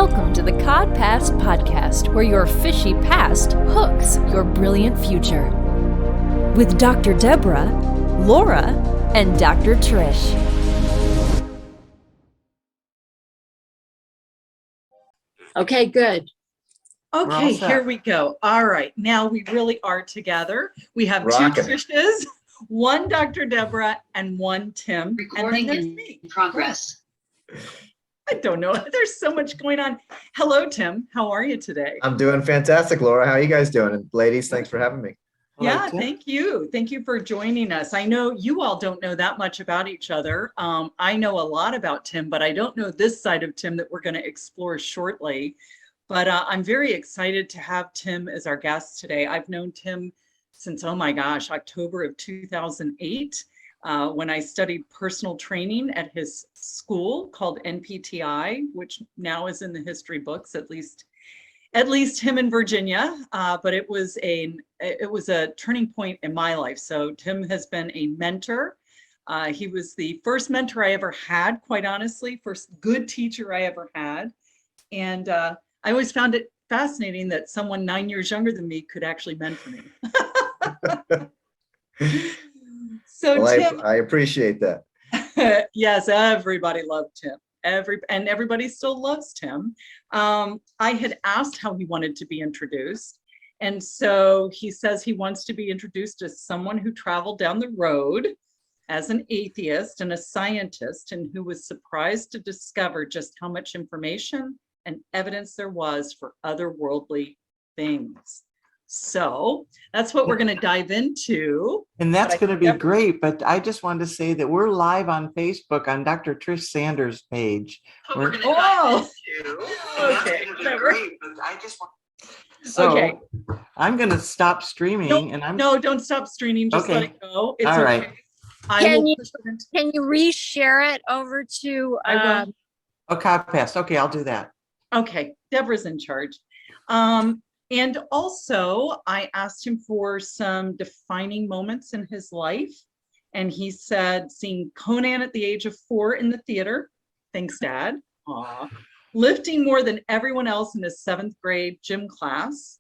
Welcome to the CodPast Podcast, where your fishy past hooks your brilliant future. With Dr. Deborah, Laura, and Dr. Trish. Okay, good. Okay, here we go. All right, now we really are together. We have two Trishes, one Dr. Deborah, and one Tim. Recording and then in me. progress. I don't know. There's so much going on. Hello, Tim. How are you today? I'm doing fantastic, Laura. How are you guys doing? And ladies, thanks for having me. Yeah, thank you. Thank you for joining us. I know you all don't know that much about each other. I know a lot about Tim, but I don't know this side of Tim that we're going to explore shortly. But I'm very excited to have Tim as our guest today. I've known Tim since, oh my gosh, October of 2008, when I studied personal training at his school called NPTI, which now is in the history books, at least him in Virginia. But it was a turning point in my life. So Tim has been a mentor. He was the first mentor I ever had, quite honestly, first good teacher I ever had. And I always found it fascinating that someone 9 years younger than me could actually mentor me. So well, Tim, I appreciate that. Yes, everybody loved Tim. Everybody still loves Tim. I had asked how he wanted to be introduced. And so he says he wants to be introduced as someone who traveled down the road as an atheist and a scientist, and who was surprised to discover just how much information and evidence there was for otherworldly things. So that's what we're going to dive into. And that's going to be great. But I just wanted to say that we're live on Facebook on Dr. Trish Sanders' page. We're going to dive into. Okay. So I'm going to stop streaming. No, don't stop streaming. Just let it go. It's all right. Okay. Can you reshare it over to CodPast. Okay, I'll do that. Okay, Deborah's in charge. And also, I asked him for some defining moments in his life. And he said, seeing Conan at the age of 4 in the theater. Thanks, Dad. Aww. Lifting more than everyone else in his 7th grade gym class.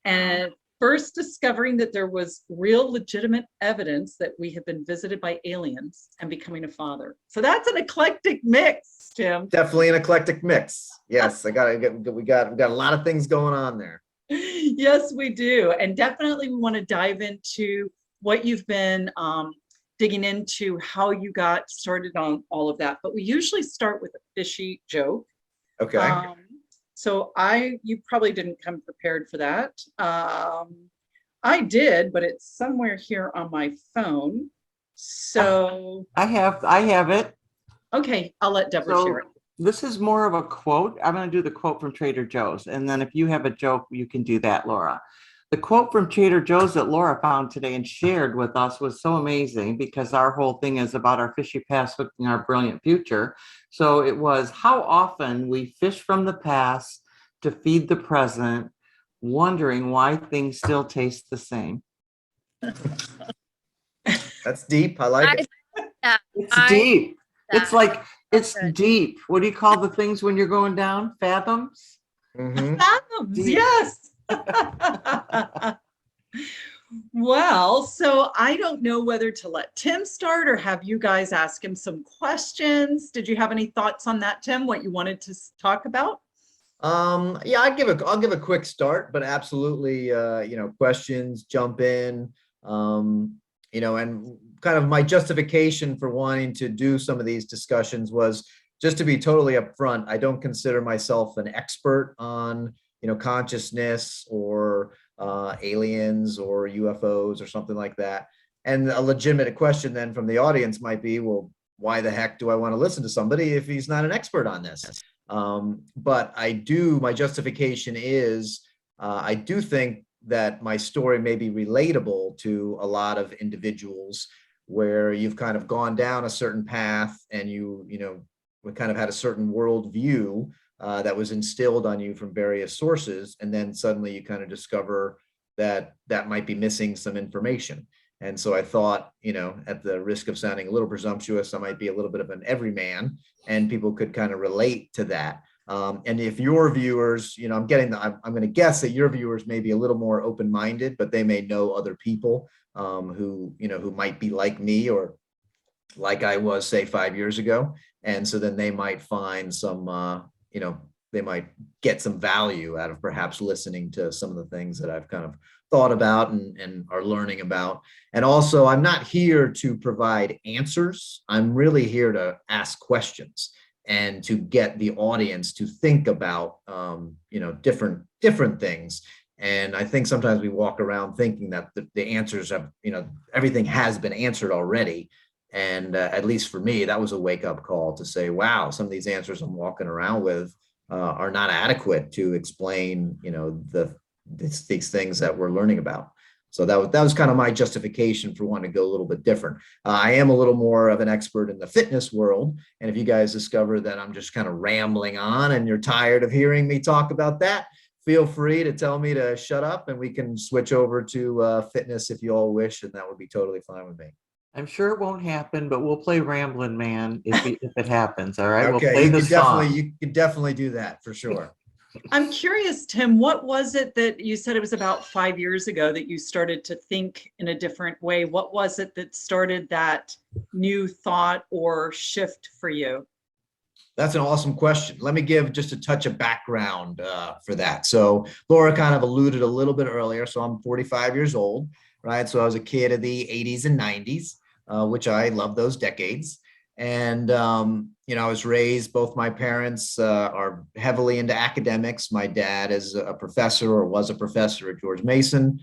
And first discovering that there was real legitimate evidence that we have been visited by aliens, and becoming a father. So that's an eclectic mix, Tim. Definitely an eclectic mix. Yes, we got a lot of things going on there. Yes, we do. And definitely we want to dive into what you've been digging into, how you got started on all of that. But we usually start with a fishy joke. Okay. So you probably didn't come prepared for that. I did, but it's somewhere here on my phone. So I have it. Okay, I'll let Deborah share it. This is more of a quote. I'm going to do the quote from Trader Joe's. And then if you have a joke, you can do that, Laura. The quote from Trader Joe's that Laura found today and shared with us was so amazing, because our whole thing is about our fishy past hooking our brilliant future. So it was, how often we fish from the past to feed the present, wondering why things still taste the same. That's deep. I like it. It's deep. It's like, it's deep. What do you call the things when you're going down? Fathoms? Mm-hmm. Fathoms, deep. Yes. Well, so I don't know whether to let Tim start or have you guys ask him some questions. Did you have any thoughts on that, Tim? What you wanted to talk about? Yeah, I'll give a quick start, but absolutely, questions, jump in, and kind of my justification for wanting to do some of these discussions was just to be totally upfront. I don't consider myself an expert on, consciousness or aliens or UFOs or something like that. And a legitimate question then from the audience might be, well, why the heck do I want to listen to somebody if he's not an expert on this? But my justification is, I do think that my story may be relatable to a lot of individuals where you've kind of gone down a certain path and we kind of had a certain worldview that was instilled on you from various sources. And then suddenly you kind of discover that might be missing some information. And so I thought, at the risk of sounding a little presumptuous, I might be a little bit of an everyman and people could kind of relate to that. And if your viewers, I'm going to guess that your viewers may be a little more open-minded, but they may know other people who might be like me or like I was, say, 5 years ago. And so then they might find some, they might get some value out of perhaps listening to some of the things that I've kind of thought about and are learning about. And also, I'm not here to provide answers. I'm really here to ask questions and to get the audience to think about, different things. And I think sometimes we walk around thinking that the answers have, everything has been answered already. And at least for me, that was a wake-up call to say, wow, some of these answers I'm walking around with are not adequate to explain, these things that we're learning about. So that was kind of my justification for wanting to go a little bit different. I am a little more of an expert in the fitness world. And if you guys discover that I'm just kind of rambling on and you're tired of hearing me talk about that, feel free to tell me to shut up and we can switch over to fitness if you all wish, and that would be totally fine with me. I'm sure it won't happen, but we'll play Ramblin' Man if it happens. All right. Okay, We'll play the song. You can definitely do that for sure. I'm curious, Tim, what was it that you said it was about 5 years ago that you started to think in a different way? What was it that started that new thought or shift for you? That's an awesome question. Let me give just a touch of background for that. So Laura kind of alluded a little bit earlier. So I'm 45 years old, right? So I was a kid of the 80s and 90s, which I love those decades. And, I was raised, both my parents are heavily into academics. My dad is a professor or was a professor at George Mason.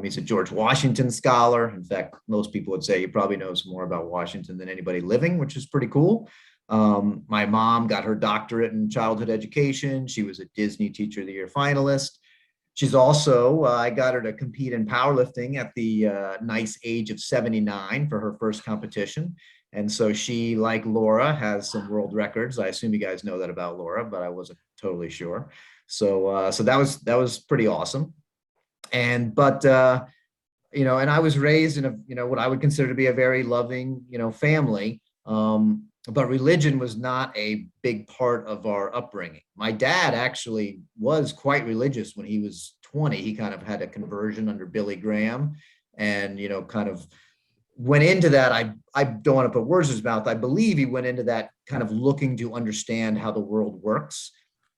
He's a George Washington scholar. In fact, most people would say he probably knows more about Washington than anybody living, which is pretty cool. My mom got her doctorate in childhood education. She was a Disney Teacher of the Year finalist. She's also, I got her to compete in powerlifting at the nice age of 79 for her first competition. And so she, like Laura, has some world records. I assume you guys know that about Laura, but I wasn't totally sure. So that was pretty awesome. And I was raised in what I would consider to be a very loving, family. But religion was not a big part of our upbringing. My dad actually was quite religious when he was 20. He kind of had a conversion under Billy Graham and, kind of went into that. I don't want to put words in his mouth. I believe he went into that kind of looking to understand how the world works.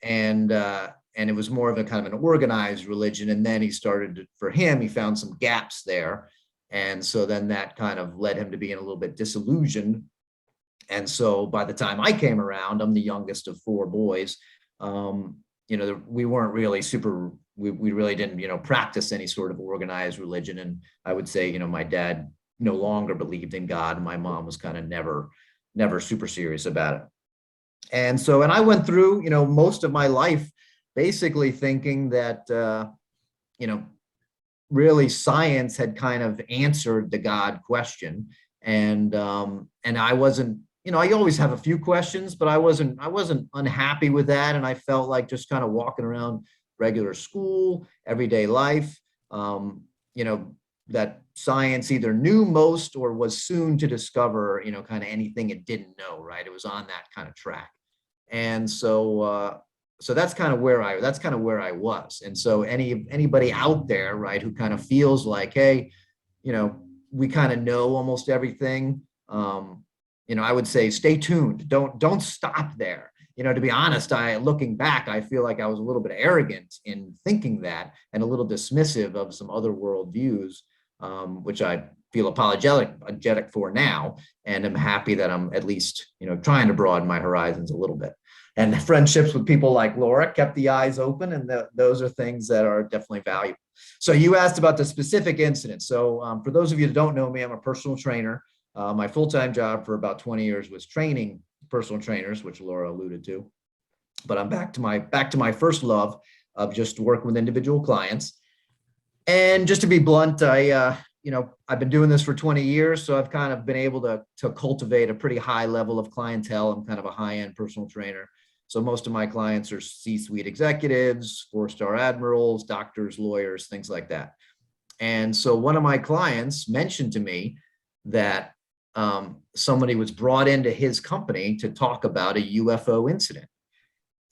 And it was more of a kind of an organized religion. And then he found some gaps there. And so then that kind of led him to being a little bit disillusioned. And so by the time I came around, I'm the youngest of four boys. We weren't really we really didn't, practice any sort of organized religion. And I would say, my dad no longer believed in God. And my mom was kind of never super serious about it. And I went through, most of my life basically thinking that, really science had kind of answered the God question. And I wasn't, I always have a few questions, but I wasn't unhappy with that. And I felt like just kind of walking around regular school, everyday life, that science either knew most or was soon to discover, kind of anything it didn't know, right? It was on that kind of track. And so that's kind of where I was. And so anybody out there, right, who kind of feels like, hey, we kind of know almost everything, I would say, stay tuned. Don't stop there. To be honest, looking back, I feel like I was a little bit arrogant in thinking that and a little dismissive of some other world views, which I feel apologetic for now. And I'm happy that I'm at least, trying to broaden my horizons a little bit. And friendships with people like Laura kept the eyes open. And those are things that are definitely valuable. So you asked about the specific incident. So for those of you that don't know me, I'm a personal trainer. My full-time job for about 20 years was training personal trainers, which Laura alluded to. But I'm back to my first love of just working with individual clients. And just to be blunt, I've been doing this for 20 years, so I've kind of been able to cultivate a pretty high level of clientele. I'm kind of a high-end personal trainer. So most of my clients are C-suite executives, 4-star admirals, doctors, lawyers, things like that. And so one of my clients mentioned to me that somebody was brought into his company to talk about a UFO incident.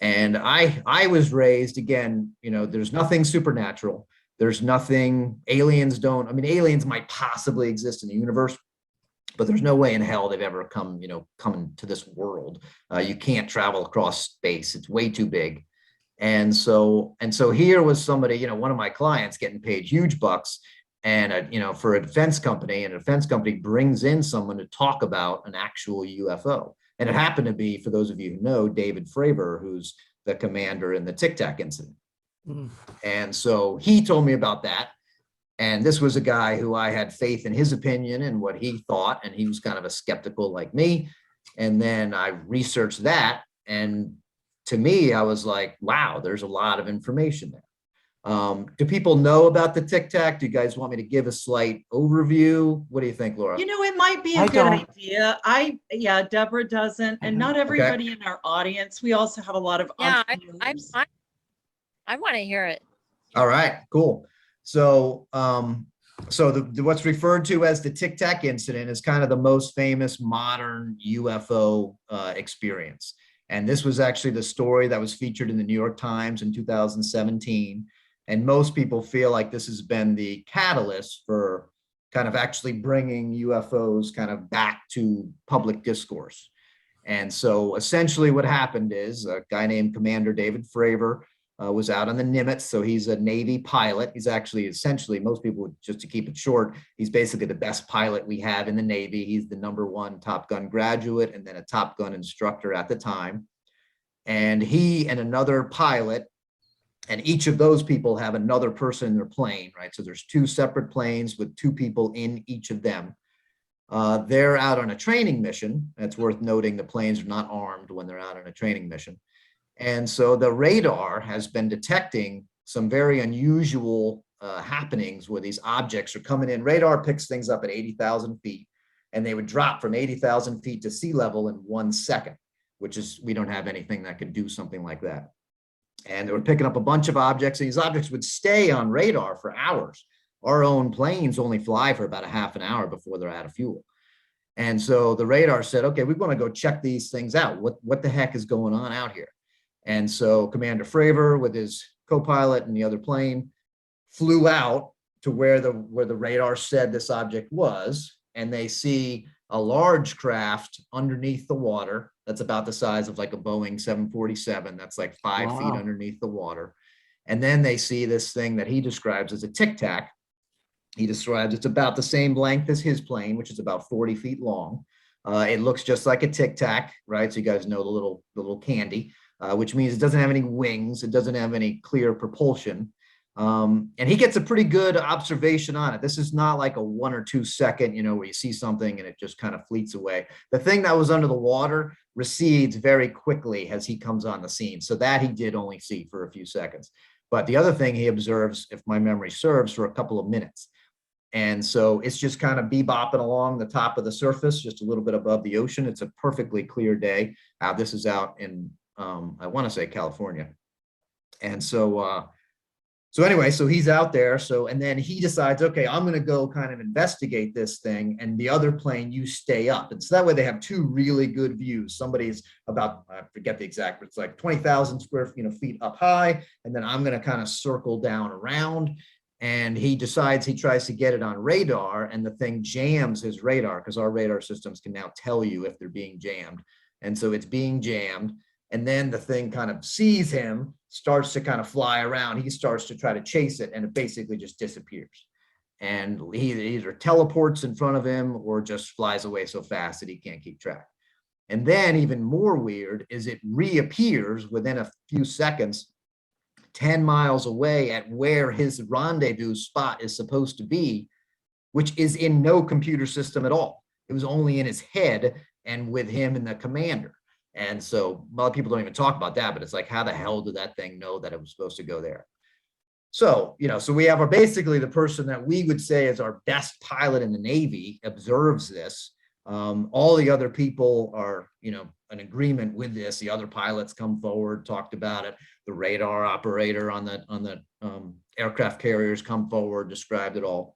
And I was raised, again, there's nothing supernatural. There's nothing, aliens might possibly exist in the universe, but there's no way in hell they've ever come into this world. You can't travel across space. It's way too big. And so here was somebody, one of my clients getting paid huge bucks, and for a defense company, and a defense company brings in someone to talk about an actual UFO. And it happened to be, for those of you who know, David Fravor, who's the commander in the Tic Tac incident. And so he told me about that. And this was a guy who I had faith in his opinion and what he thought, and he was kind of a skeptical like me. And then I researched that, and to me, I was like, wow, there's a lot of information there. Do people know about the Tic Tac? Do you guys want me to give a slight overview? What do you think, Laura? It might be a good idea. Deborah doesn't, and not everybody in our audience. We also have a lot of entrepreneurs. I want to hear it. All right, cool. So, what's referred to as the Tic Tac incident is kind of the most famous modern UFO experience. And this was actually the story that was featured in the New York Times in 2017. And most people feel like this has been the catalyst for kind of actually bringing UFOs kind of back to public discourse. And so essentially what happened is a guy named Commander David Fravor was out on the Nimitz. So he's a Navy pilot. He's actually essentially, most people, just to keep it short, he's basically the best pilot we have in the Navy. He's the #1 Top Gun graduate and then a Top Gun instructor at the time. And he and another pilot, and each of those people have another person in their plane, right? So there's 2 separate planes with 2 people in each of them. They're out on a training mission. It's worth noting the planes are not armed when they're out on a training mission. And so the radar has been detecting some very unusual happenings where these objects are coming in. Radar picks things up at 80,000 feet, and they would drop from 80,000 feet to sea level in 1 second, which is, we don't have anything that could do something like that. And they were picking up a bunch of objects, and these objects would stay on radar for hours. Our own planes only fly for about a half an hour before they're out of fuel. And so the radar said, okay, we want to go check these things out. What the heck is going on out here? And so Commander Fravor with his co-pilot and the other plane flew out to where the radar said this object was, and they see a large craft underneath the water that's about the size of like a Boeing 747. That's like 5 feet underneath the water. And then they see this thing that he describes as a Tic Tac. He describes it's about the same length as his plane, which is about 40 feet long. It looks just like a Tic Tac, right? So you guys know the little candy. Which means it doesn't have any wings. It doesn't have any clear propulsion. And he gets a pretty good observation on it. This is not like a 1 or 2 second, where you see something and it just kind of fleets away. The thing that was under the water recedes very quickly as he comes on the scene. So that he did only see for a few seconds. But the other thing he observes, if my memory serves, for a couple of minutes. And so it's just kind of bebopping along the top of the surface, just a little bit above the ocean. It's a perfectly clear day. This is out in I want to say California. And so anyway, so he's out there. And then he decides, okay, I'm going to go kind of investigate this thing, and the other plane, you stay up. And so that way they have 2 really good views. Somebody's about, I forget the exact, but it's like 20,000 square feet up high. And then I'm going to kind of circle down around. And he decides he tries to get it on radar, and the thing jams his radar, because our radar systems can now tell you if they're being jammed. And so it's being jammed. And then the thing kind of sees him, starts to kind of fly around. He starts to try to chase it, and it basically just disappears. And he either teleports in front of him or just flies away so fast that he can't keep track. And then even more weird is it reappears within a few seconds, 10 miles away at where his rendezvous spot is supposed to be, which is in no computer system at all. It was only in his head and with him and the commander. And so a lot of people don't even talk about that, but it's like, how the hell did that thing know that it was supposed to go there? So, so we have basically the person that we would say is our best pilot in the Navy observes this. All the other people are, in agreement with this. The other pilots come forward, talked about it. The radar operator on the aircraft carriers come forward, described it all.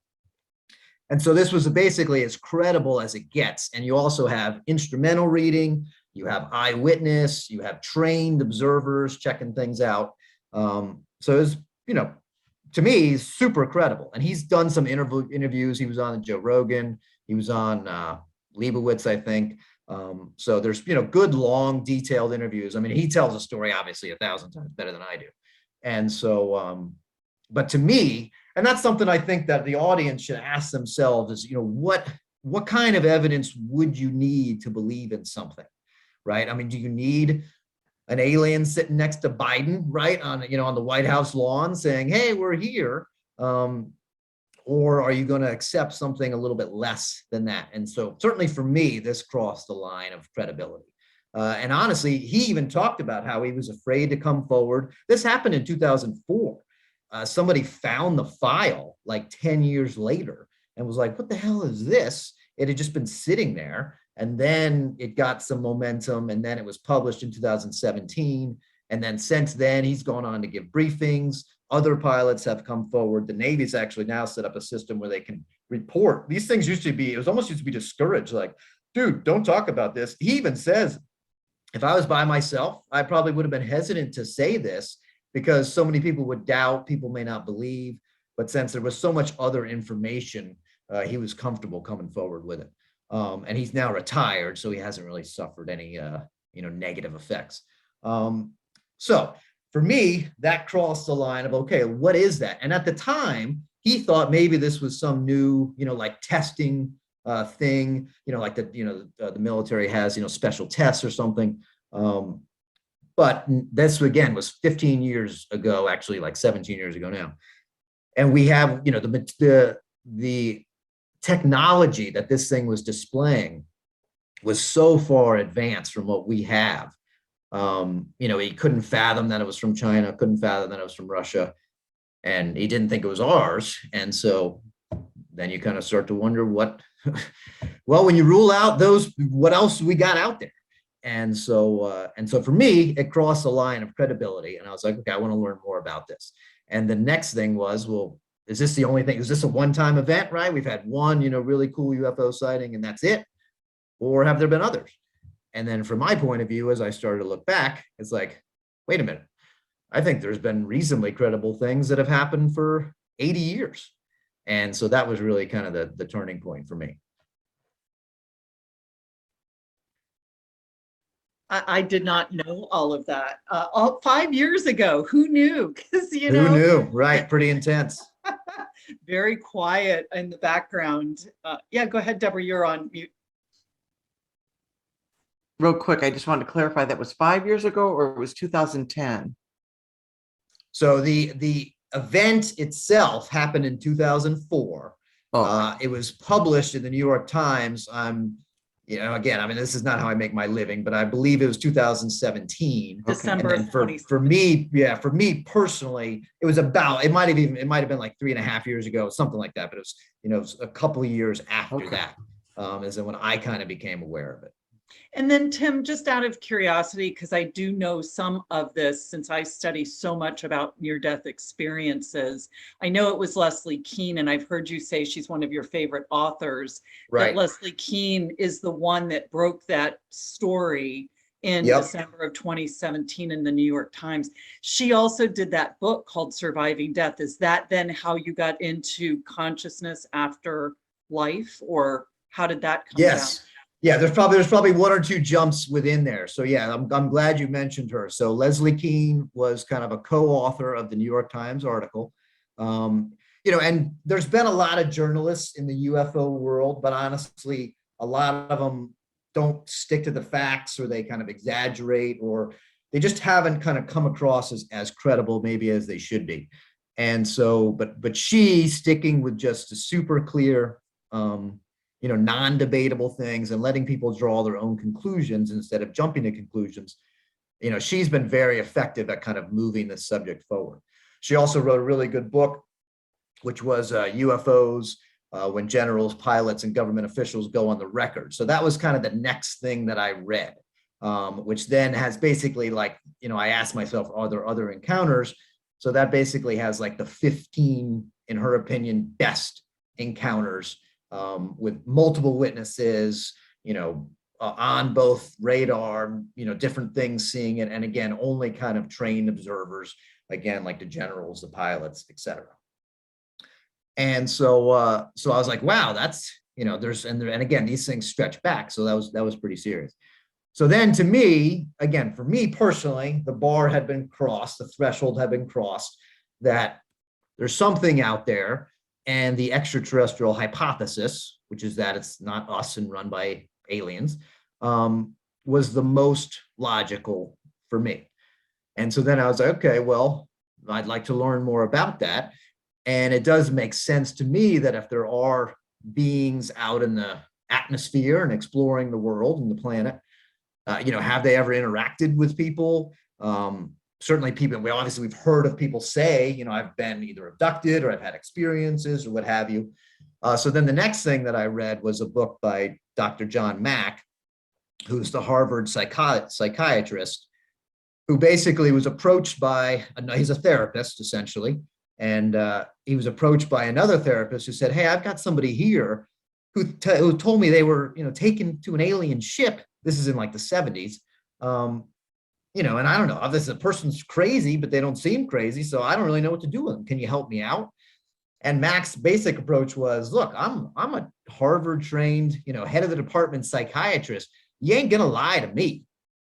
And so this was basically as credible as it gets. And you also have instrumental reading. you have eyewitness, you have trained observers checking things out. So it's, to me, super credible. And he's done some interviews. He was on Joe Rogan. He was on Leibowitz, I think. So there's, good, long, detailed interviews. I mean, he tells a story, obviously, 1,000 times better than I do. And so, but to me, and that's something I think that the audience should ask themselves is, what kind of evidence would you need to believe in something, right? I mean, do you need an alien sitting next to Biden, right, on the White House lawn saying, hey, we're here? Or are you going to accept something a little bit less than that? And so certainly for me, this crossed the line of credibility. And honestly, he even talked about how he was afraid to come forward. This happened in 2004. Somebody found the file like 10 years later and was like, what the hell is this? It had just been sitting there. And then it got some momentum, and then it was published in 2017. And then since then, he's gone on to give briefings. Other pilots have come forward. The Navy's actually now set up a system where they can report. These things it almost used to be discouraged. Like, dude, don't talk about this. He even says, if I was by myself, I probably would have been hesitant to say this because so many people would doubt, people may not believe. But since there was so much other information, he was comfortable coming forward with it. And he's now retired, so he hasn't really suffered any, negative effects. So for me, that crossed the line of, okay, what is that? And at the time, he thought maybe this was some new, like testing thing, like the military has, special tests or something. But this, again, was 15 years ago, actually like 17 years ago now. And we have, the technology that this thing was displaying was so far advanced from what we have. He couldn't fathom that it was from China, couldn't fathom that it was from Russia, and he didn't think it was ours. And so then you kind of start to wonder well, when you rule out those, what else we got out there? And so for me, it crossed the line of credibility. And I was like, okay, I want to learn more about this. And the next thing was, well, is this the only thing? Is this a one-time event, right? We've had one, really cool UFO sighting and that's it. Or have there been others? And then from my point of view, as I started to look back, it's like, wait a minute. I think there's been reasonably credible things that have happened for 80 years. And so that was really kind of the turning point for me. I did not know all of that. 5 years ago, who knew? Because Who knew? Right, pretty intense. Very quiet in the background. Yeah, go ahead, Deborah. You're on mute. Real quick, I just wanted to clarify that was 5 years ago or it was 2010? So the event itself happened in 2004. Oh. It was published in the New York Times. Again, I mean, this is not how I make my living, but I believe it was 2017. December of 2017. For me personally, it was about, it might have been like 3.5 years ago, something like that. But it was, a couple of years after that, is when I kind of became aware of it. And then Tim, just out of curiosity, because I do know some of this since I study so much about near-death experiences, I know it was Leslie Keane, and I've heard you say she's one of your favorite authors. Right. That Leslie Keane is the one that broke that story in December of 2017 in the New York Times. She also did that book called Surviving Death. Is that then how you got into consciousness after life, or how did that come down? Yeah, there's probably one or two jumps within there. So yeah, I'm glad you mentioned her. So Leslie Keane was kind of a co-author of the New York Times article. And there's been a lot of journalists in the UFO world, but honestly, a lot of them don't stick to the facts, or they kind of exaggerate, or they just haven't kind of come across as credible maybe as they should be. And so, but she's sticking with just a super clear, non-debatable things and letting people draw their own conclusions instead of jumping to conclusions. She's been very effective at kind of moving this subject forward. She also wrote a really good book, which was UFOs, when generals, pilots, and government officials go on the record. So that was kind of the next thing that I read, which then has basically I asked myself, are there other encounters? So that basically has like the 15, in her opinion, best encounters with multiple witnesses, on both radar, different things, seeing it. And again, only kind of trained observers, again, like the generals, the pilots, etc. And so so I was like, wow, that's, and again, these things stretch back. So that was pretty serious. So then to me, again, for me personally, the bar had been crossed, the threshold had been crossed, that there's something out there, and the extraterrestrial hypothesis, which is that it's not us and run by aliens, was the most logical for me. And so then I was like, okay, well, I'd like to learn more about that. And it does make sense to me that if there are beings out in the atmosphere and exploring the world and the planet, have they ever interacted with people? Certainly people, we've heard of people say, I've been either abducted or I've had experiences or what have you. So then the next thing that I read was a book by Dr. John Mack, who's the Harvard psychiatrist, who basically was approached by, he's a therapist essentially, and he was approached by another therapist who said, hey, I've got somebody here who told me they were, taken to an alien ship. This is in like the 70s. And I don't know if this person's crazy, but they don't seem crazy. So I don't really know what to do with them. Can you help me out? And Mack's basic approach was, look, I'm a Harvard trained, head of the department psychiatrist. You ain't gonna lie to me,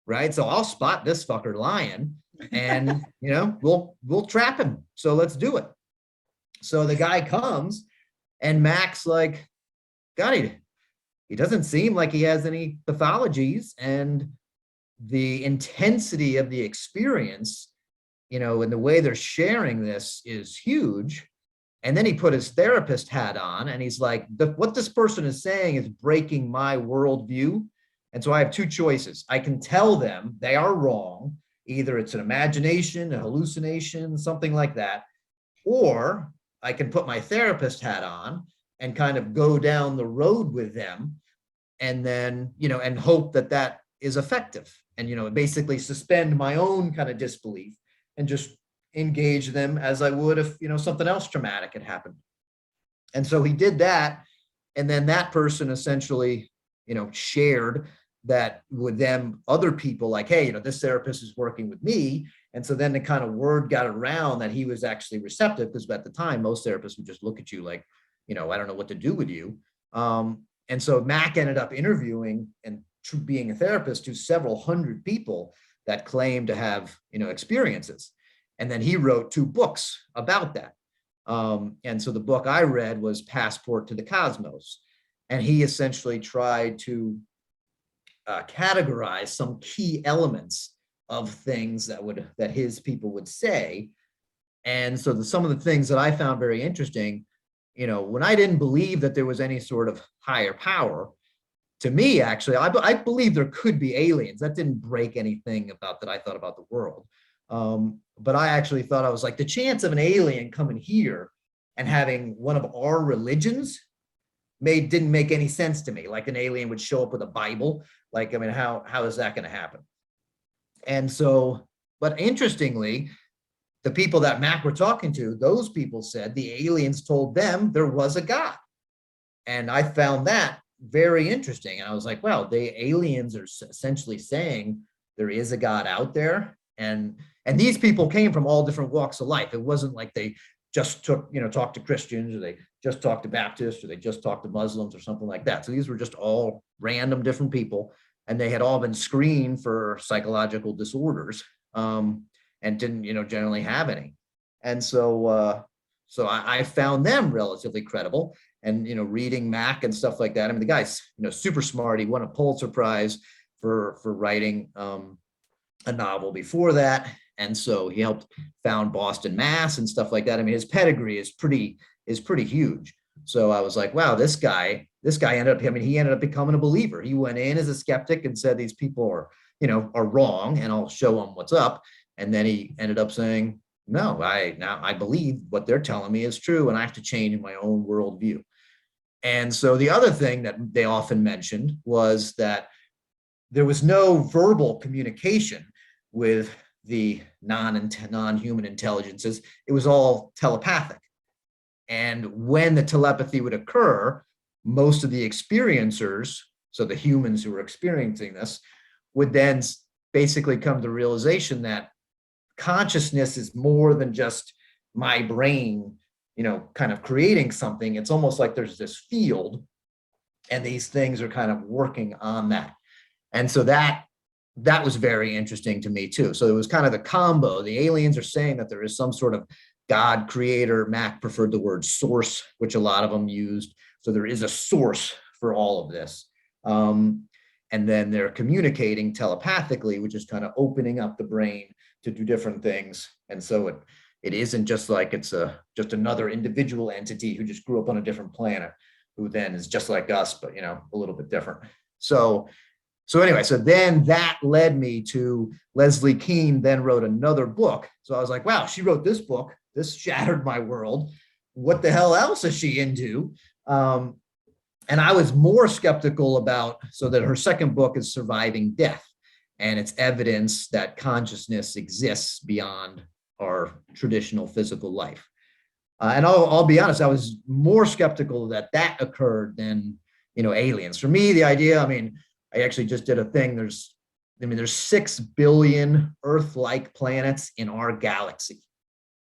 right? So I'll spot this fucker lying, and we'll trap him. So let's do it. So the guy comes, and Mack's like, God, he doesn't seem like he has any pathologies, and the intensity of the experience, and the way they're sharing this is huge. And then he put his therapist hat on, and he's like, what this person is saying is breaking my worldview. And so I have two choices. I can tell them they are wrong. Either it's an imagination, a hallucination, something like that. Or I can put my therapist hat on and kind of go down the road with them, and then, and hope that is effective. And, basically suspend my own kind of disbelief and just engage them as I would if, something else traumatic had happened. And so he did that. And then that person essentially, shared that with them, other people, like, hey, this therapist is working with me. And so then the kind of word got around that he was actually receptive, because at the time, most therapists would just look at you like, I don't know what to do with you. And so Mack ended up interviewing and being a therapist to several hundred people that claimed to have, experiences. And then he wrote 2 books about that. And so the book I read was Passport to the Cosmos. And he essentially tried to categorize some key elements of things that his people would say. And so some of the things that I found very interesting, when I didn't believe that there was any sort of higher power, to me, actually, I believe there could be aliens. That didn't break anything about that I thought about the world. But I actually thought, I was like, the chance of an alien coming here and having one of our religions didn't make any sense to me. Like an alien would show up with a Bible. Like, I mean, how is that going to happen? And so, but interestingly, the people that Mack were talking to, those people said the aliens told them there was a God. And I found that very interesting. And I was like, wow, the aliens are essentially saying there is a God out there. And these people came from all different walks of life. It wasn't like they just talked to Christians, or they just talked to Baptists, or they just talked to Muslims or something like that. So these were just all random different people, and they had all been screened for psychological disorders, and didn't, generally have any. And so I found them relatively credible. And, reading Mack and stuff like that. I mean, the guy's, super smart. He won a Pulitzer Prize for writing a novel before that. And so he helped found Boston, Mass and stuff like that. I mean, his pedigree is pretty huge. So I was like, wow, this guy ended up becoming a believer. He went in as a skeptic and said, these people are wrong, and I'll show them what's up. And then he ended up saying, no, I believe what they're telling me is true, and I have to change my own worldview. And so the other thing that they often mentioned was that there was no verbal communication with the non-human intelligences. It was all telepathic. And when the telepathy would occur, most of the experiencers so the humans who were experiencing this, would then basically come to the realization that consciousness is more than just my brain, kind of creating something. It's almost like there's this field and these things are kind of working on that. And so that was very interesting to me too. So it was kind of the combo. The aliens are saying that there is some sort of God creator. Mack preferred the word source, which a lot of them used. So there is a source for all of this. And then they're communicating telepathically, which is kind of opening up the brain to do different things. And so it isn't just like it's just another individual entity who just grew up on a different planet, who then is just like us, but a little bit different. So anyway, so then that led me to Leslie Keane then wrote another book. So I was like, wow, she wrote this book. This shattered my world. What the hell else is she into? And I was more skeptical about, so that her second book is Surviving Death, and it's evidence that consciousness exists beyond our traditional physical life. And I'll be honest, I was more skeptical that occurred than, aliens. For me, the idea, I actually just did a thing. There's 6 billion Earth-like planets in our galaxy.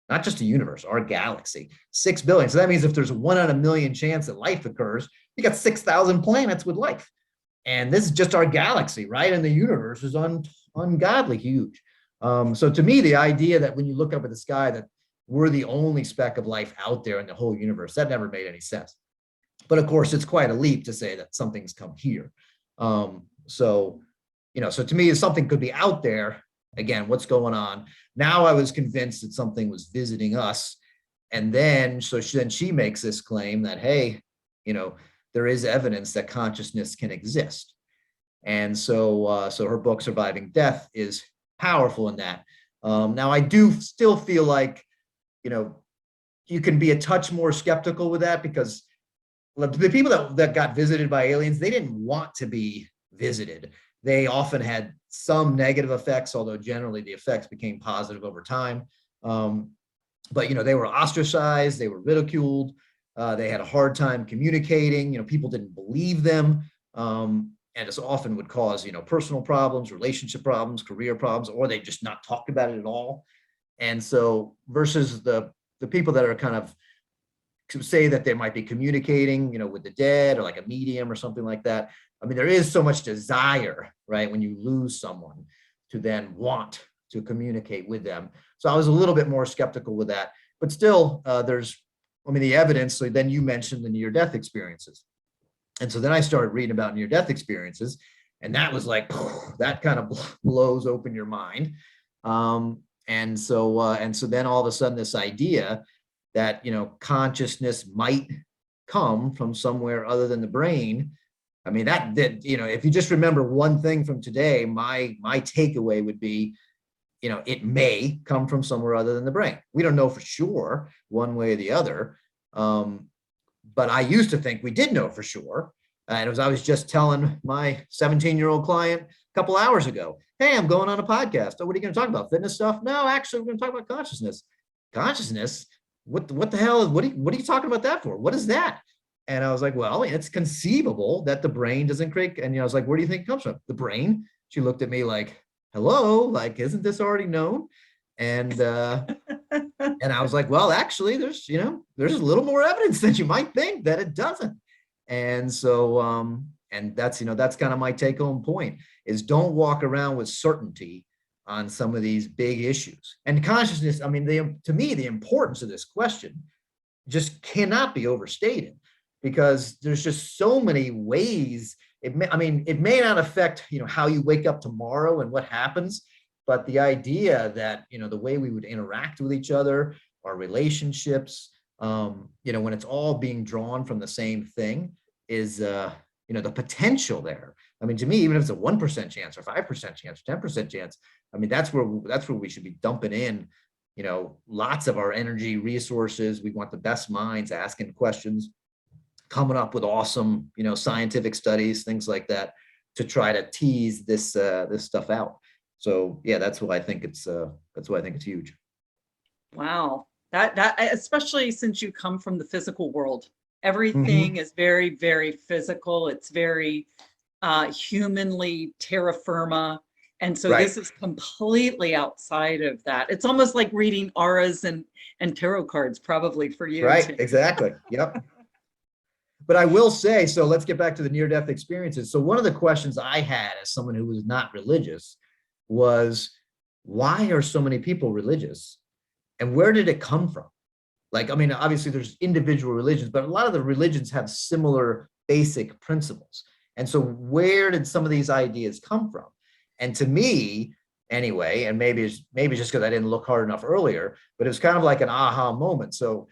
Not just the universe, our galaxy, 6 billion. So that means if there's 1 in a million chance that life occurs, you got 6,000 planets with life. And this is just our galaxy, right? And the universe is ungodly huge. So to me, the idea that when you look up at the sky, that we're the only speck of life out there in the whole universe, that never made any sense. But of course, it's quite a leap to say that something's come here. So to me, if something could be out there, again, what's going on? Now I was convinced that something was visiting us. And then, she makes this claim that, hey, there is evidence that consciousness can exist. And so her book, Surviving Death, is powerful in that. Now, I do still feel like, you can be a touch more skeptical with that, because the people that got visited by aliens, they didn't want to be visited. They often had some negative effects, although generally the effects became positive over time. But, they were ostracized, they were ridiculed, they had a hard time communicating, people didn't believe them. And this often would cause, personal problems, relationship problems, career problems, or they just not talked about it at all. And so versus the people that are kind of say that they might be communicating, with the dead, or like a medium or something like that. There is so much desire, right, when you lose someone, to then want to communicate with them. So I was a little bit more skeptical with that, but still there's, the evidence. So then you mentioned the near-death experiences. And so then I started reading about near-death experiences, and that was like, that kind of blows open your mind. And so then all of a sudden this idea that, consciousness might come from somewhere other than the brain. That if you just remember one thing from today, my takeaway would be, it may come from somewhere other than the brain. We don't know for sure one way or the other. But I used to think we did know for sure. And I was just telling my 17-year-old client a couple hours ago, hey, I'm going on a podcast. Oh, what are you going to talk about? Fitness stuff? No, actually, we're going to talk about consciousness. Consciousness? What the hell? What are you talking about that for? What is that? And I was like, well, it's conceivable that the brain doesn't create. And I was like, where do you think it comes from? The brain? She looked at me like, hello, like, isn't this already known? And and I was like, well, actually, there's a little more evidence than you might think that it doesn't. And so, and that's kind of my take home point, is don't walk around with certainty on some of these big issues. And consciousness, to me, the importance of this question just cannot be overstated, because there's just so many ways. It may not affect, how you wake up tomorrow and what happens, but the idea that, the way we would interact with each other, our relationships, when it's all being drawn from the same thing is, the potential there. To me, even if it's a 1% chance or 5% chance, 10% chance, that's where we should be dumping in, lots of our energy, resources. We want the best minds asking questions, coming up with awesome, scientific studies, things like that, to try to tease this stuff out. So yeah, that's why I think it's huge. Wow. That especially since you come from the physical world, everything is very, very physical. It's very, humanly terra firma. And so Right. this is completely outside of that. It's almost like reading auras and tarot cards, probably for you. Right, Tim. exactly. Yep. But I will say, so let's get back to the near-death experiences. So one of the questions I had as someone who was not religious was, why are so many people religious? And where did it come from? Like, I mean, obviously there's individual religions, but a lot of the religions have similar basic principles. And so where did some of these ideas come from? And to me, anyway, and maybe it's just because I didn't look hard enough earlier, but it was kind of like an aha moment. So,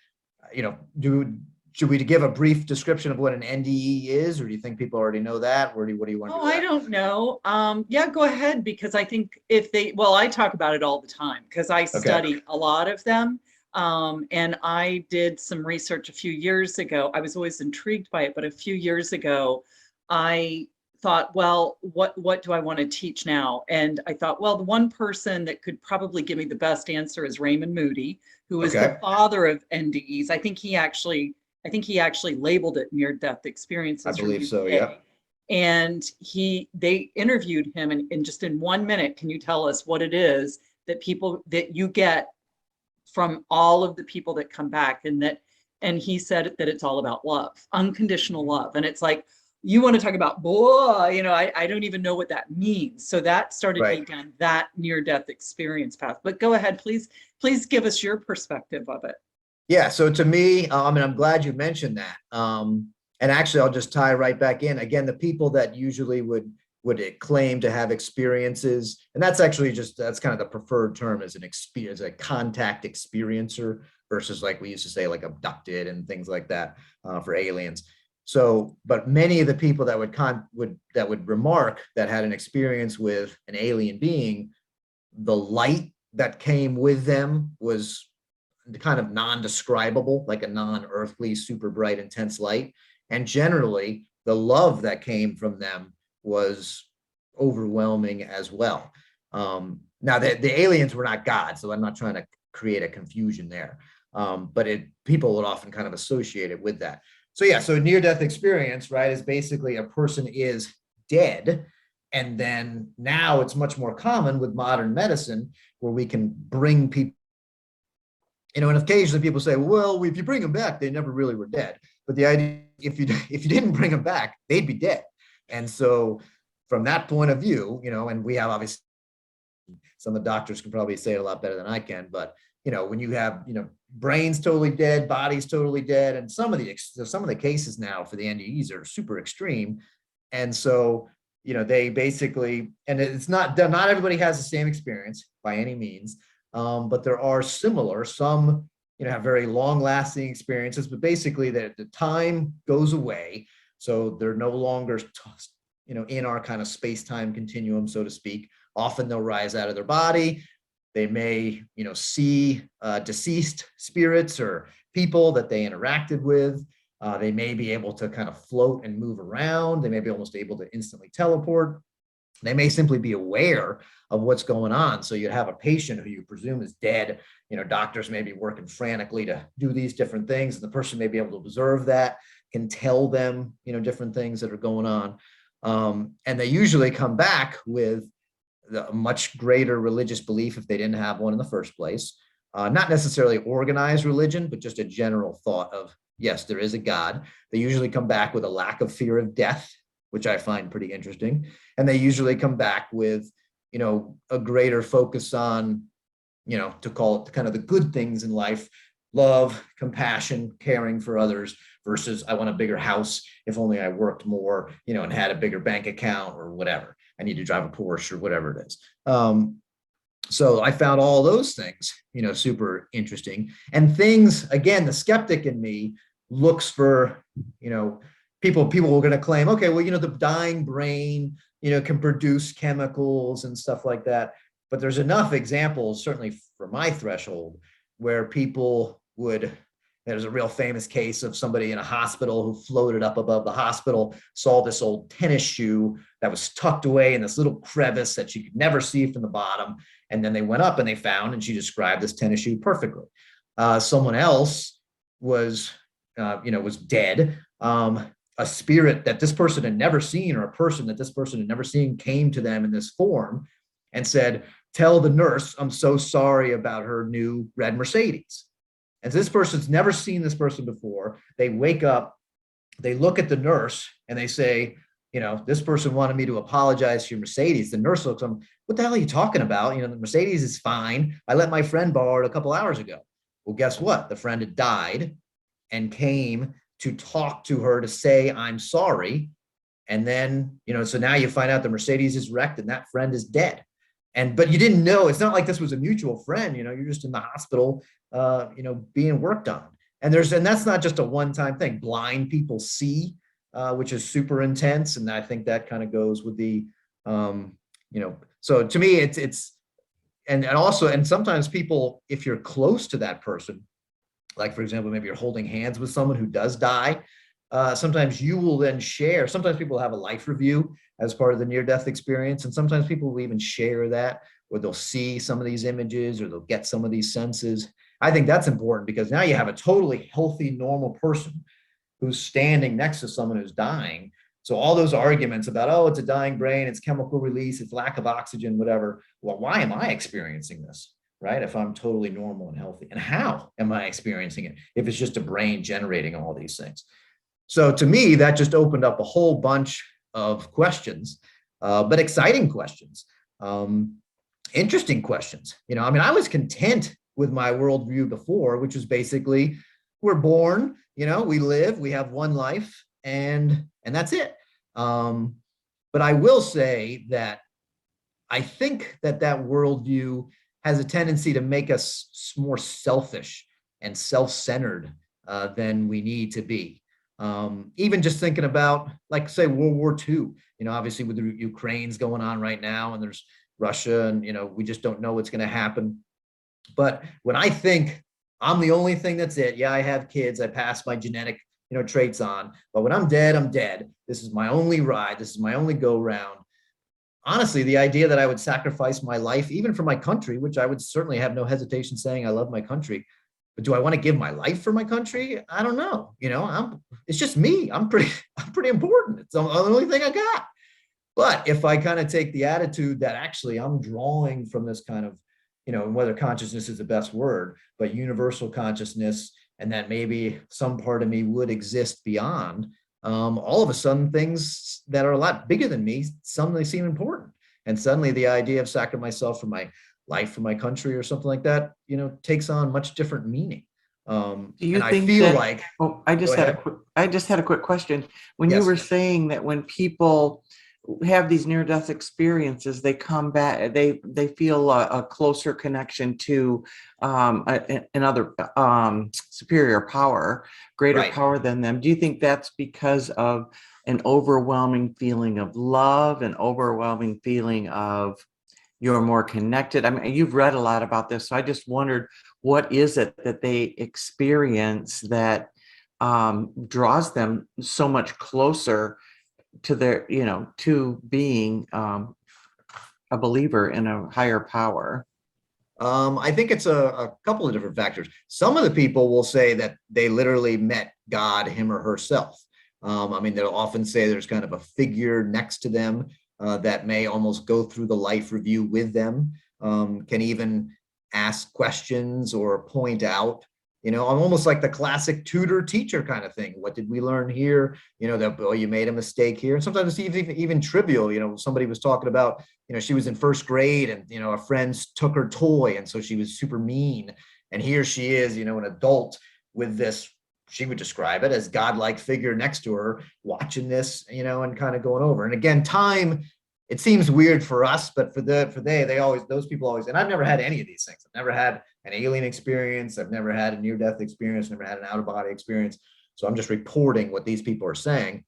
should we give a brief description of what an NDE is, or do you think people already know that? What do you want to do? Oh, I don't know. Yeah, go ahead, because I think I talk about it all the time because I study a lot of them. And I did some research a few years ago. I was always intrigued by it, but a few years ago, I thought, well, what do I want to teach now? And I thought, well, the one person that could probably give me the best answer is Raymond Moody, who is the father of NDEs. I think he actually labeled it near-death experiences. I believe so, yeah. And they interviewed him, and just in 1 minute, can you tell us what it is that you get from all of the people that come back? And he said that it's all about love, unconditional love. And it's like, you want to talk about, I don't even know what that means. So that started me down that near-death experience path. But go ahead, please give us your perspective of it. Yeah, so to me, I'm glad you mentioned that. And actually, I'll just tie right back in. Again, the people that usually would claim to have experiences, and that's kind of the preferred term as a contact experiencer versus, like we used to say, like abducted and things like that for aliens. So, but many of the people that would remark that had an experience with an alien being, the light that came with them was kind of non-describable, like a non-earthly, super bright, intense light. And generally, the love that came from them was overwhelming as well. Now, the aliens were not God, so I'm not trying to create a confusion there. But people would often kind of associate it with that. So yeah, so near-death experience, right, is basically a person is dead. And then now it's much more common with modern medicine where we can bring people, and occasionally people say, well, if you bring them back, they never really were dead. But the idea, if you didn't bring them back, they'd be dead. And so from that point of view, and we have obviously, some of the doctors can probably say it a lot better than I can, but when you have, brains totally dead, bodies totally dead, and some of the cases now for the NDEs are super extreme. And so, they basically, and it's not everybody has the same experience by any means, but there are similar, some, have very long lasting experiences, but basically the time goes away. So they're no longer, in our kind of space-time continuum, so to speak. Often they'll rise out of their body. They may, see deceased spirits or people that they interacted with. They may be able to kind of float and move around. They may be almost able to instantly teleport. They may simply be aware of what's going on. So you'd have a patient who you presume is dead. Doctors may be working frantically to do these different things, and the person may be able to observe that, can tell them, different things that are going on. And they usually come back with a much greater religious belief if they didn't have one in the first place. Not necessarily organized religion, but just a general thought of, yes, there is a God. They usually come back with a lack of fear of death, which I find pretty interesting. And they usually come back with, a greater focus on, to call it kind of the good things in life: love, compassion, caring for others, versus I want a bigger house if only I worked more, and had a bigger bank account or whatever. I need to drive a Porsche or whatever it is. So I found all those things, super interesting. And things, again, the skeptic in me looks for, people were going to claim, okay, well, the dying brain, can produce chemicals and stuff like that. But there's enough examples, certainly for my threshold, where people would, there's a real famous case of somebody in a hospital who floated up above the hospital, saw this old tennis shoe that was tucked away in this little crevice that she could never see from the bottom. And then they went up and they found, and she described this tennis shoe perfectly. Someone else was dead. a spirit that this person had never seen, or a person that this person had never seen, came to them in this form and said, tell the nurse I'm so sorry about her new red Mercedes. And this person's never seen this person before. They wake up, they look at the nurse and they say, this person wanted me to apologize for your Mercedes. The nurse looks at them, what the hell are you talking about? The Mercedes is fine. I let my friend borrow it a couple hours ago. Well, guess what? The friend had died and came to talk to her to say, I'm sorry. And then, so now you find out the Mercedes is wrecked and that friend is dead. But you didn't know, it's not like this was a mutual friend, you're just in the hospital, being worked on. And that's not just a one-time thing. Blind people see, which is super intense. And I think that kind of goes with the, so to me, it's, and sometimes people, if you're close to that person, like for example, maybe you're holding hands with someone who does die, sometimes you will then share, sometimes people have a life review as part of the near-death experience. And sometimes people will even share that, or they'll see some of these images, or they'll get some of these senses. I think that's important because now you have a totally healthy, normal person who's standing next to someone who's dying. So all those arguments about, oh, it's a dying brain, it's chemical release, it's lack of oxygen, whatever. Well, why am I experiencing this, right? If I'm totally normal and healthy, and how am I experiencing it if it's just a brain generating all these things? So to me, that just opened up a whole bunch of questions, but exciting questions, interesting questions. I was content with my worldview before, which was basically, we're born, we live, we have one life, and that's it. But I will say that I think that worldview has a tendency to make us more selfish and self-centered than we need to be. Even just thinking about, like, say, World War II, obviously with the Ukraine's going on right now, and there's Russia, and, we just don't know what's going to happen. But when I think I'm the only thing that's it, yeah, I have kids, I pass my genetic, traits on, but when I'm dead, I'm dead. This is my only ride. This is my only go round. Honestly, the idea that I would sacrifice my life, even for my country, which I would certainly have no hesitation saying I love my country, but do I want to give my life for my country? I don't know. It's just me. I'm pretty important. It's the only thing I got. But if I kind of take the attitude that actually I'm drawing from this kind of, whether consciousness is the best word, but universal consciousness, and that maybe some part of me would exist beyond, all of a sudden things that are a lot bigger than me suddenly seem important. And suddenly the idea of sacrificing myself for my life, for my country, or something like that, takes on much different meaning. Do you and think I feel that, like, I just had a quick question. When Yes. you were saying that when people have these near-death experiences, they come back, they feel a closer connection to another superior power, greater Right. power than them. Do you think that's because of an overwhelming feeling of love, an overwhelming feeling of you're more connected? I mean, you've read a lot about this, so I just wondered, what is it that they experience that draws them so much closer to their, to being a believer in a higher power? I think it's a couple of different factors. Some of the people will say that they literally met God, him or herself. They'll often say there's kind of a figure next to them that may almost go through the life review with them, can even ask questions or point out, I'm almost like the classic tutor teacher kind of thing. What did we learn here? That, oh, you made a mistake here. And sometimes it's even trivial. Somebody was talking about, she was in first grade and, her friends took her toy. And so she was super mean. And here she is, an adult with this, she would describe it as godlike figure next to her, watching this, and kind of going over. And again, time, it seems weird for us, but those people always, and I've never had any of these things. I've never had an alien experience. I've never had a near-death experience, never had an out-of-body experience. So I'm just reporting what these people are saying,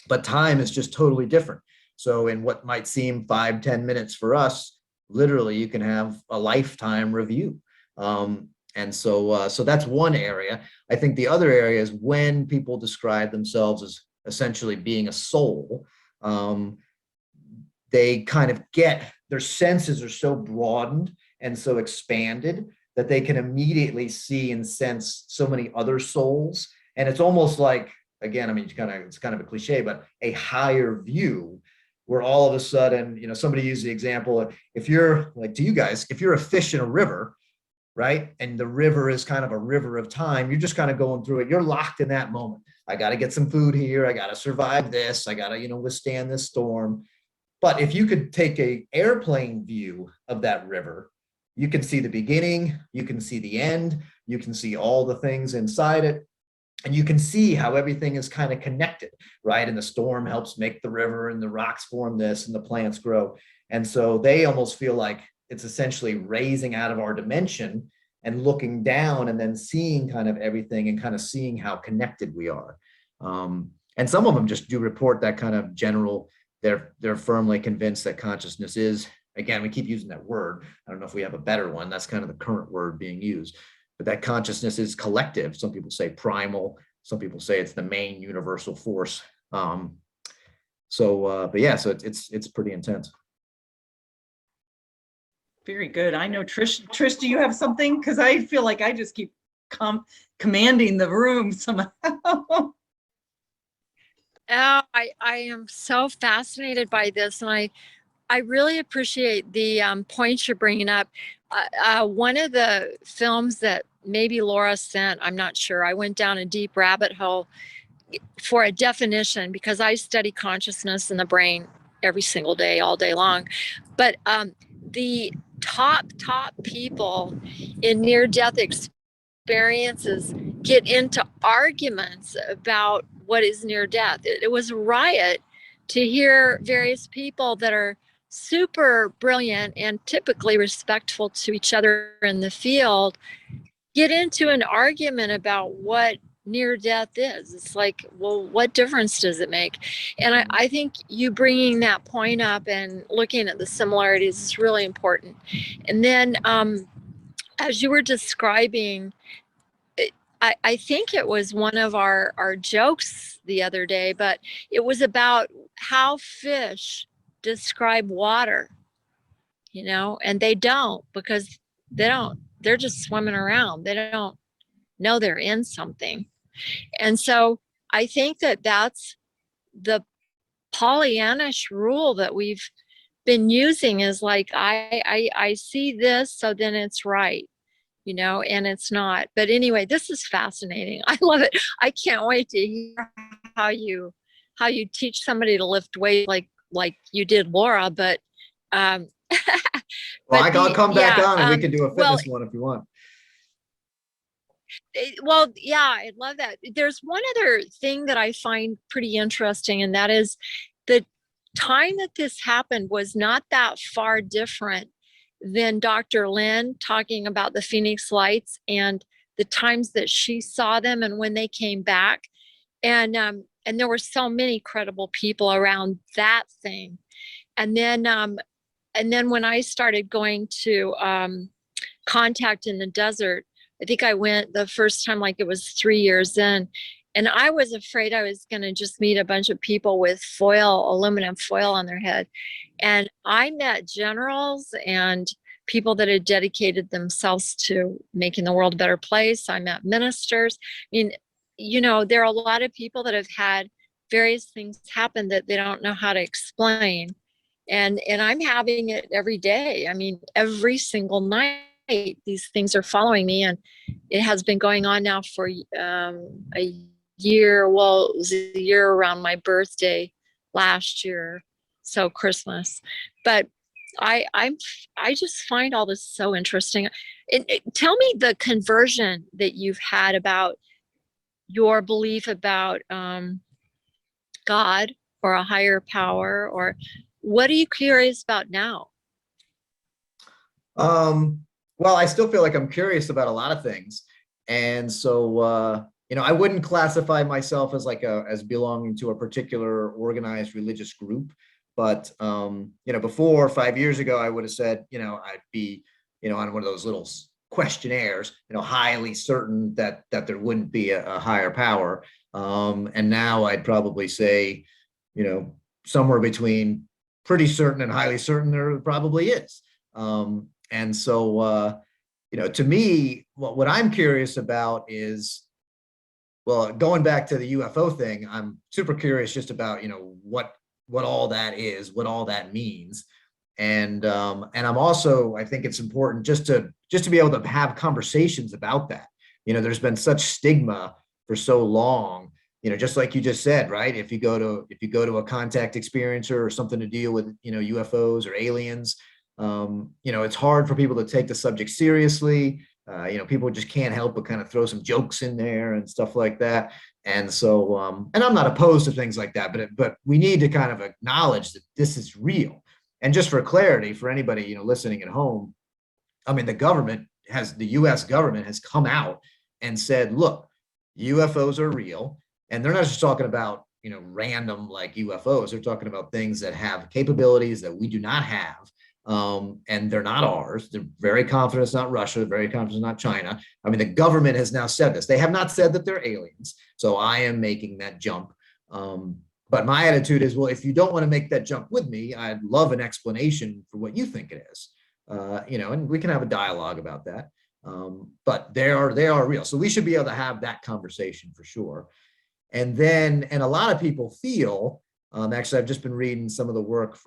but time is just totally different. So in what might seem 5-10 minutes for us, literally you can have a lifetime review. And so that's one area. I think the other area is when people describe themselves as essentially being a soul, they kind of their senses are so broadened and so expanded that they can immediately see and sense so many other souls. And it's almost like again, I mean, it's kind of a cliche, but a higher view where all of a sudden, somebody used the example, if you're like, to you guys, if you're a fish in a river, right? And the river is kind of a river of time. You're just kind of going through it. You're locked in that moment. I got to get some food here. I got to survive this. I got to, withstand this storm. But if you could take a airplane view of that river, you can see the beginning, you can see the end, you can see all the things inside it, and you can see how everything is kind of connected, right? And the storm helps make the river, and the rocks form this, and the plants grow. And so they almost feel like it's essentially raising out of our dimension and looking down and then seeing kind of everything and kind of seeing how connected we are. And some of them just do report that kind of general, they're firmly convinced that consciousness is, again, we keep using that word. I don't know if we have a better one. That's kind of the current word being used, but that consciousness is collective. Some people say primal. Some people say it's the main universal force. But yeah, so it's pretty intense. Very good. I know Trish, do you have something? Because I feel like I just keep commanding the room somehow. Oh, I am so fascinated by this, and I really appreciate the points you're bringing up. One of the films that maybe Laura sent, I'm not sure, I went down a deep rabbit hole for a definition because I study consciousness in the brain every single day, all day long. But the top people in near-death experiences get into arguments about what is near death. It was a riot to hear various people that are super brilliant and typically respectful to each other in the field get into an argument about what near death is. It's like, well, what difference does it make? And I think you bringing that point up and looking at the similarities is really important. And then as you were describing, I think it was one of our jokes the other day, but it was about how fish describe water, and they don't, because they're just swimming around. They don't know they're in something. And so I think that that's the Pollyannish rule that we've been using, is like, I see this, so then it's right. And it's not. But anyway, this is fascinating. I love it. I can't wait to hear how you teach somebody to lift weight like you did, Laura. But well, I'll come back on and we can do a fitness one if you want. Well, yeah, I love that. There's one other thing that I find pretty interesting, and that is the time that this happened was not that far different than Dr. Lynn talking about the Phoenix Lights and the times that she saw them and when they came back. And there were so many credible people around that thing. And then when I started going to contact in the desert, I think I went the first time, like it was 3 years in, and I was afraid I was going to just meet a bunch of people with aluminum foil on their head. And I met generals and people that had dedicated themselves to making the world a better place. I met ministers. I mean, there are a lot of people that have had various things happen that they don't know how to explain. And I'm having it every day. I mean, every single night, these things are following me. And it has been going on now for a year. Well, it was a year around my birthday last year. So Christmas. But I just find all this so interesting. Tell me the conversion that you've had about your belief about God or a higher power, or what are you curious about now? Well, I still feel like I'm curious about a lot of things. And so, I wouldn't classify myself as as belonging to a particular organized religious group. But, before 5 years ago, I would have said, I'd be, on one of those little questionnaires, highly certain that there wouldn't be a higher power. And now I'd probably say, somewhere between pretty certain and highly certain there probably is. And so, to me, what I'm curious about is Well, going back to the UFO thing, I'm super curious just about, what all that is, what all that means. And I'm also, I think it's important just to be able to have conversations about that. There's been such stigma for so long, just like you just said, right? If you go to a contact experiencer or something to deal with, UFOs or aliens, it's hard for people to take the subject seriously. People just can't help but kind of throw some jokes in there and stuff like that. And so, and I'm not opposed to things like that, but we need to kind of acknowledge that this is real. And just for clarity, for anybody, listening at home, I mean, the US government has come out and said, look, UFOs are real. And they're not just talking about, random like UFOs. They're talking about things that have capabilities that we do not have. And they're not ours. They're very confident it's not Russia, they're very confident it's not China. I mean, the government has now said this. They have not said that they're aliens. So I am making that jump. But my attitude is, well, if you don't want to make that jump with me, I'd love an explanation for what you think it is. And we can have a dialogue about that. But they are real. So we should be able to have that conversation for sure. And a lot of people feel, actually, I've just been reading some of the work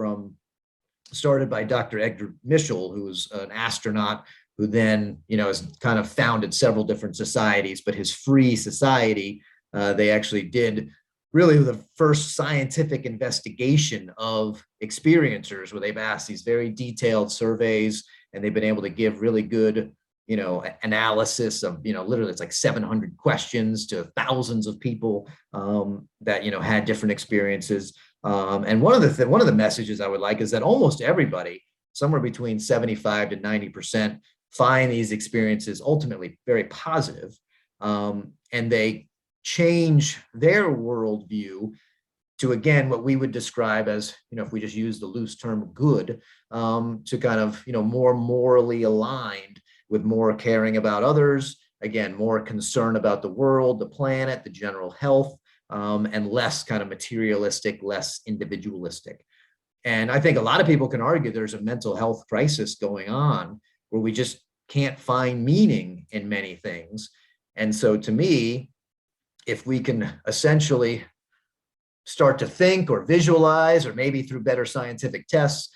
started by Dr. Edgar Mitchell, who was an astronaut who then, has kind of founded several different societies, but his free society, they actually did really the first scientific investigation of experiencers, where they've asked these very detailed surveys and they've been able to give really good, analysis of, literally it's like 700 questions to thousands of people that, had different experiences. And one of the messages I would like is that almost everybody, somewhere between 75 to 90%, find these experiences ultimately very positive. And they change their worldview to, again, what we would describe as, if we just use the loose term good, to kind of, more morally aligned, with more caring about others, again, more concern about the world, the planet, the general health, and less kind of materialistic, less individualistic. And I think a lot of people can argue there's a mental health crisis going on where we just can't find meaning in many things. And so to me, if we can essentially start to think or visualize, or maybe through better scientific tests,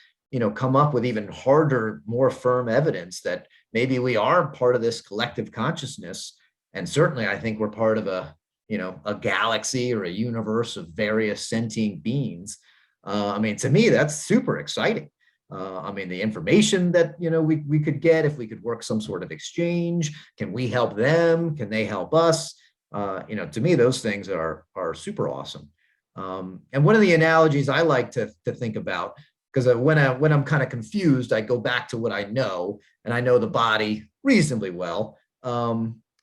come up with even harder, more firm evidence that maybe we are part of this collective consciousness. And certainly I think we're part of a galaxy or a universe of various sentient beings. To me, that's super exciting. The information that, we could get if we could work some sort of exchange, can we help them? Can they help us? To me, those things are super awesome. And one of the analogies I like to think about, because when I'm kind of confused, I go back to what I know, and I know the body reasonably well,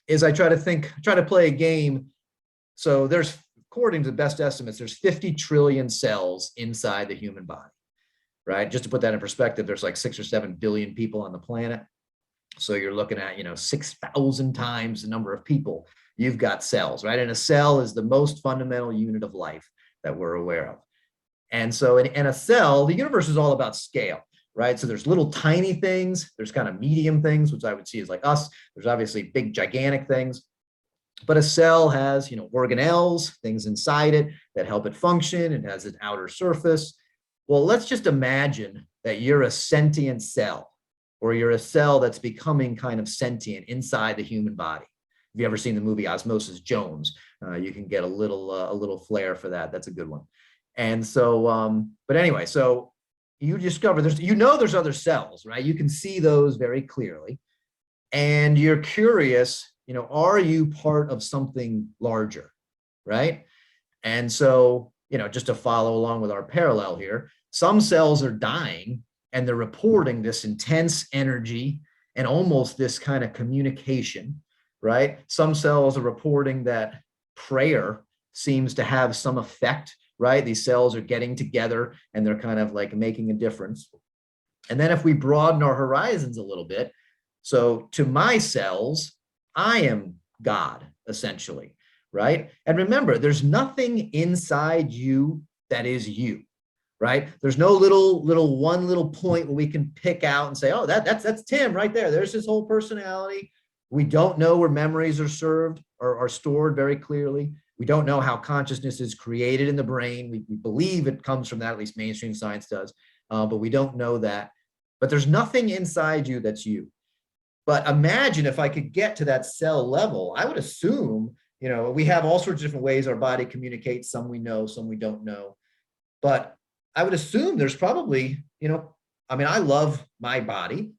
is I try to play a game. So there's, according to the best estimates, there's 50 trillion cells inside the human body, right? Just to put that in perspective, there's like 6 or 7 billion people on the planet. So you're looking at, 6,000 times the number of people you've got cells, right? And a cell is the most fundamental unit of life that we're aware of. And so in a cell, the universe is all about scale, right? So there's little tiny things, there's kind of medium things, which I would see as like us. There's obviously big, gigantic things. But a cell has, organelles, things inside it that help it function. It has an outer surface. Well, let's just imagine that you're a sentient cell, or you're a cell that's becoming kind of sentient inside the human body. If you ever seen the movie Osmosis Jones, you can get a little flair for that. That's a good one. And so, but anyway, so you discover there's other cells, right? You can see those very clearly. And you're curious, are you part of something larger, right? And so, just to follow along with our parallel here, some cells are dying and they're reporting this intense energy and almost this kind of communication, right? Some cells are reporting that prayer seems to have some effect, right? These cells are getting together and they're kind of like making a difference. And then if we broaden our horizons a little bit, so to my cells, I am God, essentially, right? And remember, there's nothing inside you that is you, right? There's no one little point where we can pick out and say, oh, that's Tim right there. There's his whole personality. We don't know where memories are served. are stored very clearly. We don't know how consciousness is created in the brain. We believe it comes from that, at least mainstream science does, but we don't know that. But there's nothing inside you that's you. But imagine if I could get to that cell level, I would assume, we have all sorts of different ways our body communicates. Some we know, some we don't know. But I would assume there's probably, I love my body.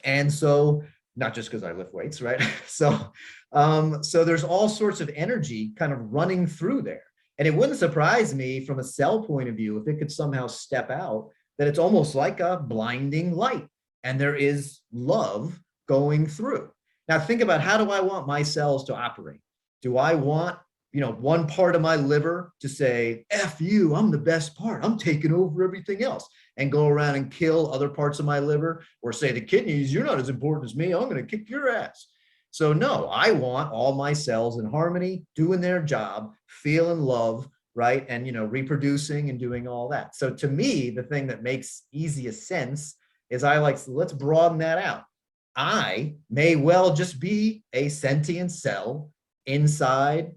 And so, not just because I lift weights, right? So there's all sorts of energy kind of running through there. And it wouldn't surprise me from a cell point of view, if it could somehow step out, that it's almost like a blinding light and there is love going through. Now think about, how do I want my cells to operate? Do I want, one part of my liver to say, F you, I'm the best part, I'm taking over everything else, and go around and kill other parts of my liver? Or say the kidneys, you're not as important as me, I'm going to kick your ass. So no, I want all my cells in harmony, doing their job, feeling love, right? And, reproducing and doing all that. So to me, the thing that makes easiest sense is let's broaden that out. I may well just be a sentient cell inside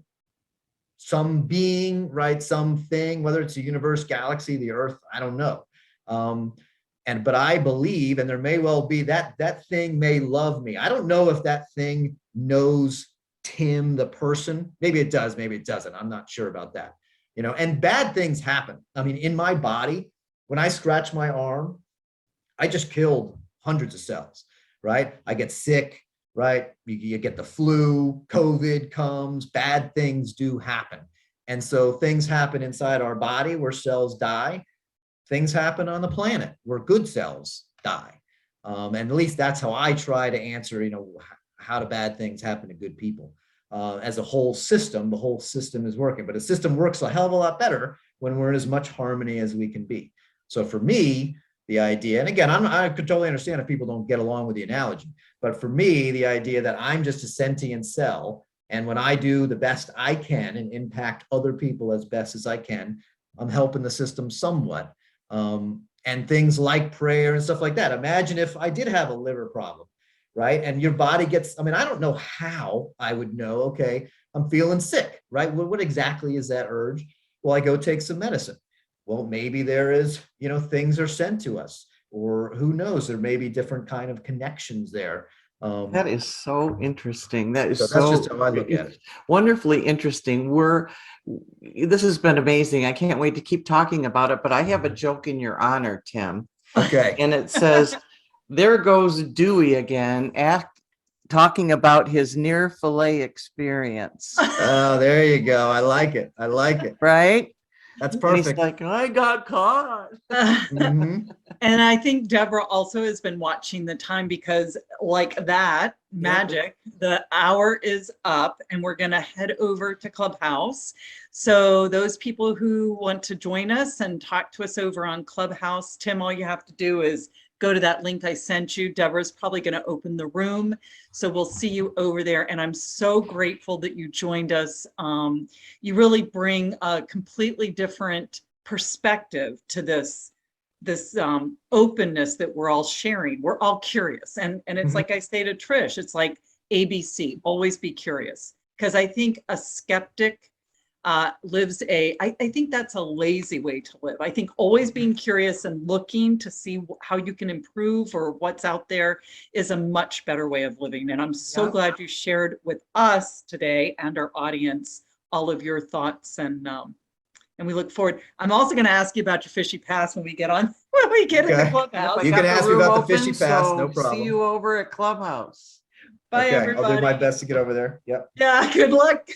some being, right? Something, whether it's a universe, galaxy, the earth, I don't know. But I believe, and there may well be that thing may love me. I don't know if that thing knows Tim, the person. Maybe it does, maybe it doesn't. I'm not sure about that. And bad things happen. In my body, when I scratch my arm, I just killed hundreds of cells, right? I get sick, right? You get the flu, COVID comes, bad things do happen. And so things happen inside our body where cells die. Things happen on the planet where good cells die. And at least that's how I try to answer, how do bad things happen to good people? As a whole system, the whole system is working, but a system works a hell of a lot better when we're in as much harmony as we can be. So for me, the idea, and again, I could totally understand if people don't get along with the analogy, but for me, the idea that I'm just a sentient cell, and when I do the best I can and impact other people as best as I can, I'm helping the system somewhat. And things like prayer and stuff like that. Imagine if I did have a liver problem, right? And your body gets, I don't know how I would know, okay, I'm feeling sick, right? What exactly is that urge? Well, I go take some medicine. Well, maybe there is, things are sent to us, or who knows, there may be different kind of connections there. That is so interesting. That is so that's just how I look at it. Wonderfully interesting. This has been amazing. I can't wait to keep talking about it, but I have a joke in your honor, Tim. Okay. And it says, there goes Dewey again, talking about his near fillet experience. Oh, there you go. I like it. Right? That's perfect. And he's like, I got caught. Mm-hmm. And I think Deborah also has been watching the time, because like that magic, the hour is up and we're going to head over to Clubhouse. So those people who want to join us and talk to us over on Clubhouse, Tim, all you have to do is go to that link I sent you. Deborah's probably going to open the room. So we'll see you over there. And I'm so grateful that you joined us. You really bring a completely different perspective to this openness that we're all sharing. We're all curious. And it's like I say to Trish, it's like ABC, always be curious. Because I think a skeptic lives I think that's a lazy way to live. I think always being curious and looking to see how you can improve or what's out there is a much better way of living. And I'm so glad you shared with us today and our audience all of your thoughts, and we look forward. I'm also going to ask you about your fishy past when we get into Clubhouse. You can ask me about the fishy past, no problem. See you over at Clubhouse. Bye, everybody. I'll do my best to get over there. Yep. Yeah, good luck.